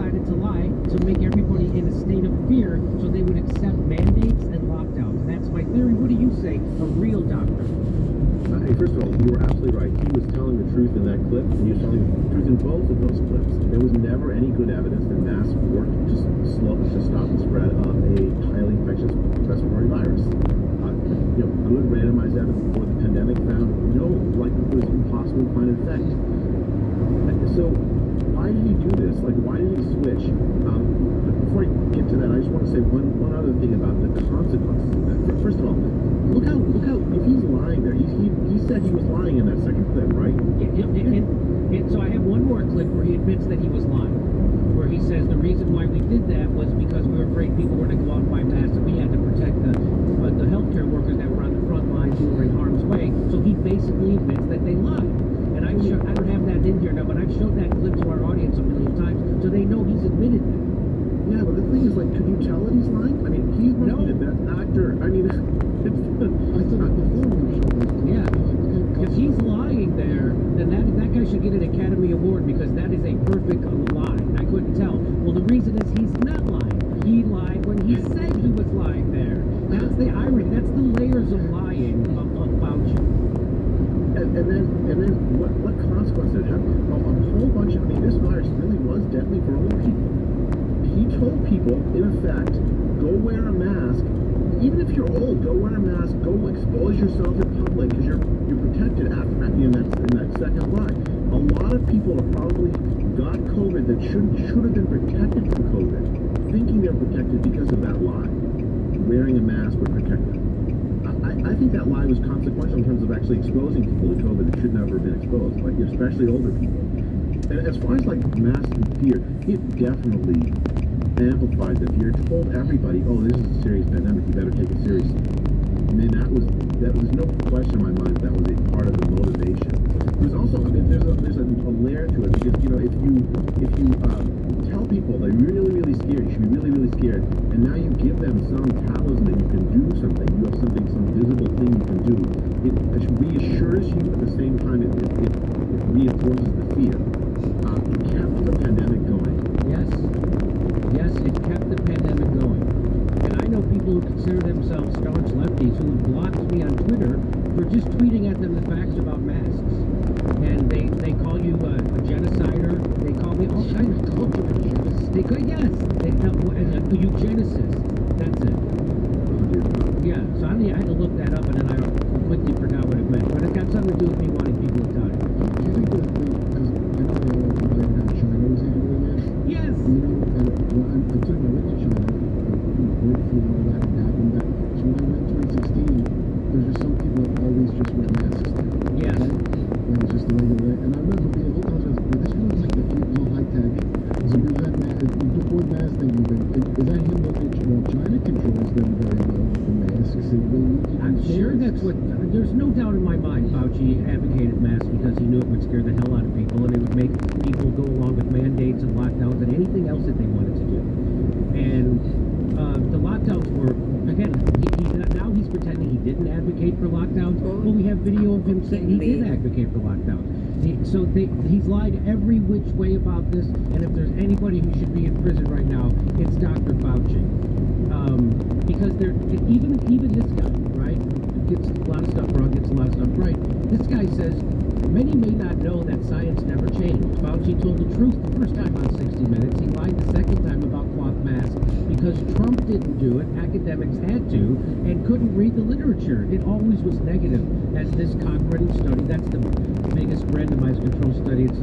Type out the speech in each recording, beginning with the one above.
decided to lie to make everybody in a state of fear so they would accept mandates and lockdowns. That's my theory. What do you say? A real doctor. Hey, first of all, you were absolutely right. He was telling the truth in that clip, and he was telling the truth in both of those clips. There was never any good evidence that masks worked to stop the spread of a highly infectious respiratory virus. Good randomized evidence before the pandemic found no likelihood it was impossible to find an effect. So why did he do this? Why did he switch? But before I get to that, I just want to say one other thing about the consequences of that. First of all, look how if he's lying there, he said he was lying in that second clip, right? So I have one more clip where he admits that he was lying, where he says the reason why we did that was because we were afraid people were going to go out and buy masks, and we had to protect the healthcare workers that were on the front lines who were in harm's way. So he basically admits that they lied. And I don't have that in here now, but I've showed that clip to our audience a million times, so they know he's admitted that. Yeah, but the thing is, could you tell that he's lying? I mean, he's not the best actor. I mean, I said that before when you showed that. Yeah. If he's lying there, then that guy should get an Academy Award, because that is a perfect lie. I couldn't tell. Well, the reason is he's not lying. He lied when he said he was lying there. That's the irony. That's the layers of lying of Fauci. And then what consequences did it have? A whole bunch of, this virus really was deadly for old people. He told people, in effect, go wear a mask. Even if you're old, go wear a mask, go expose yourself in public, because you're protected in that second lie. A lot of people have probably got COVID that should have been protected from COVID, thinking they're protected because of that lie. Wearing a mask would protect them. I think that lie was consequential in terms of actually exposing people to COVID that should never have been exposed, especially older people. And as far as masks and fear, it definitely amplified the fear. It told everybody, oh, this is a serious pandemic, you better take it seriously. I mean, that was no question in my mind that was a part of the motivation. There's also, there's a layer to it, because if you tell people they're really, really scared, you should be really, really scared, and now you give them some talisman that you can do something, you have some visible thing you can do, it reassures you at the same time it reinforces the fear. It kept the pandemic going. Yes, it kept the pandemic going. And I know people who consider themselves staunch lefties who have blocked me on Twitter for just tweeting at them the facts about masks. And they call you a genocider. They call me all kinds of culturalists. They a eugenicist. That's it. Yeah, so I had to look that up, and then I completely forgot what it meant. But it got something to do with me wanting people to die. Do you think that because I know they all complain that China was handling it? Yes. I'm talking about with China, bird flu and all that happened. So when I went in 2016, there's just some people that always just wear masks there. Yeah. Okay? And it's just the way they wear it. And I remember being a whole time, this feels like the all high tech. So we had before the mask thing even, is that him looking at China controls them very well with the masks? I'm sure that's what, there's no doubt in my mind Fauci advocated masks because he knew it would scare the hell out of people, and it would make people go along with mandates and lockdowns and anything else that they wanted to do. And the lockdowns were, again, now he's pretending he didn't advocate for lockdowns. Well, we have video of him saying he did advocate for lockdowns. He's lied every which way about this, and if there's anybody who should be in prison right now, it's Dr. Fauci. Because even this guy, right, gets a lot of stuff wrong, gets a lot of stuff right. This guy says, many may not know that science never changed. Fauci told the truth the first time on 60 Minutes. He lied the second time about cloth masks because Trump didn't do it, academics had to, and couldn't read the literature. It always was negative, as this Cochrane study, that's the biggest randomized control study. It's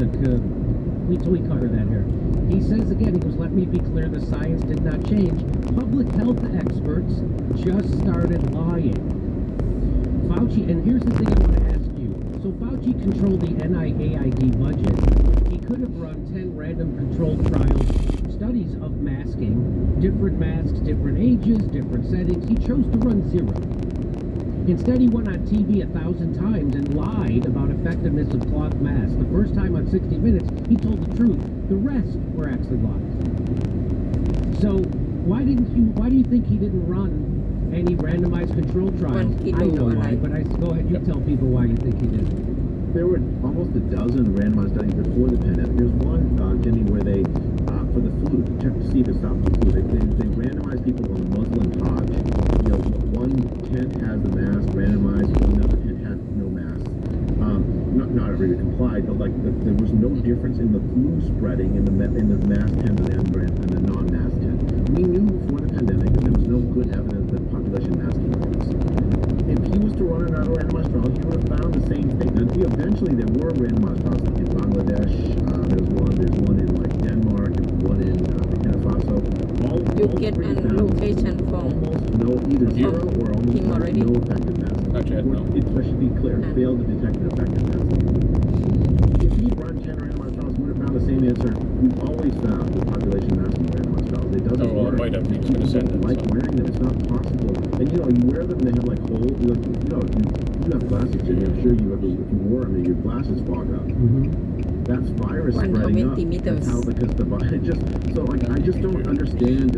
wait till we cover that here. He says again, he goes, let me be clear, the science did not change. Public health experts just started lying. Fauci, and here's the thing I want to ask you. So Fauci controlled the NIAID budget. He could have run 10 random controlled trials, studies of masking, different masks, different ages, different settings. He chose to run 0. Instead, he went on TV 1,000 times and lied about effectiveness of cloth masks. The first time on 60 Minutes, he told the truth. The rest were actually lies. So why do you think he didn't run any randomized control trials? I know why, but go ahead, you tell people why you think he did. There were almost a dozen randomized studies before the pandemic. There's one, Jimmy, where they, for the flu, difference in the flu spreading in the mass tent and the non-mass tent. We knew before the pandemic that there was no good evidence that population masking works. If he was to run another randomized trial, he would have found the same thing. Now, eventually, there were randomized trials like in Bangladesh. There's one in like Denmark, and one in Burkina Faso. You all get three a found location from almost no, either zero or almost him already? no effective masking. Not yet, no. I should be clear, failed to detect an effective masking. If he run 10 randomized trials, we would have found the same answer we've always found with population masking randomized trials. It doesn't well, work. it might have. He was going to send it. Like So. wearing them, it's not possible. And you wear them, they have like holes. Like, if you have glasses, Jimmy, I'm sure if you wore them, your glasses fog up. That's virus spreading up. 120 meters. That's how, because I just don't understand.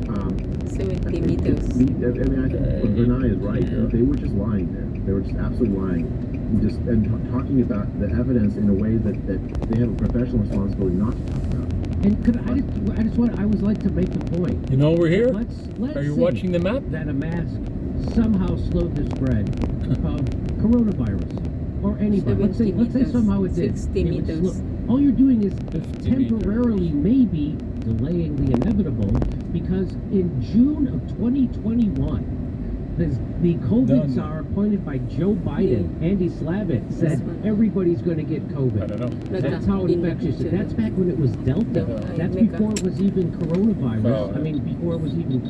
70 meters. I think Bernai is right. They were just lying there. They were just absolutely lying. And talking about the evidence in a way that they have a professional responsibility not to talk about. And I would like to make the point. You know we're here? Let's Are you say watching the map? that a mask somehow slowed the spread of coronavirus or anybody. Let's say 70 somehow it did. 60 It would meters. all you're doing is 50 temporarily maybe delaying the inevitable, because in June of 2021, the COVID Done. czar appointed by Joe Biden, Andy Slavitt, said everybody's going to get COVID. I don't know. That's how infectious it is. That's back when it was Delta. That's before it was even coronavirus. Oh. I mean, before it was even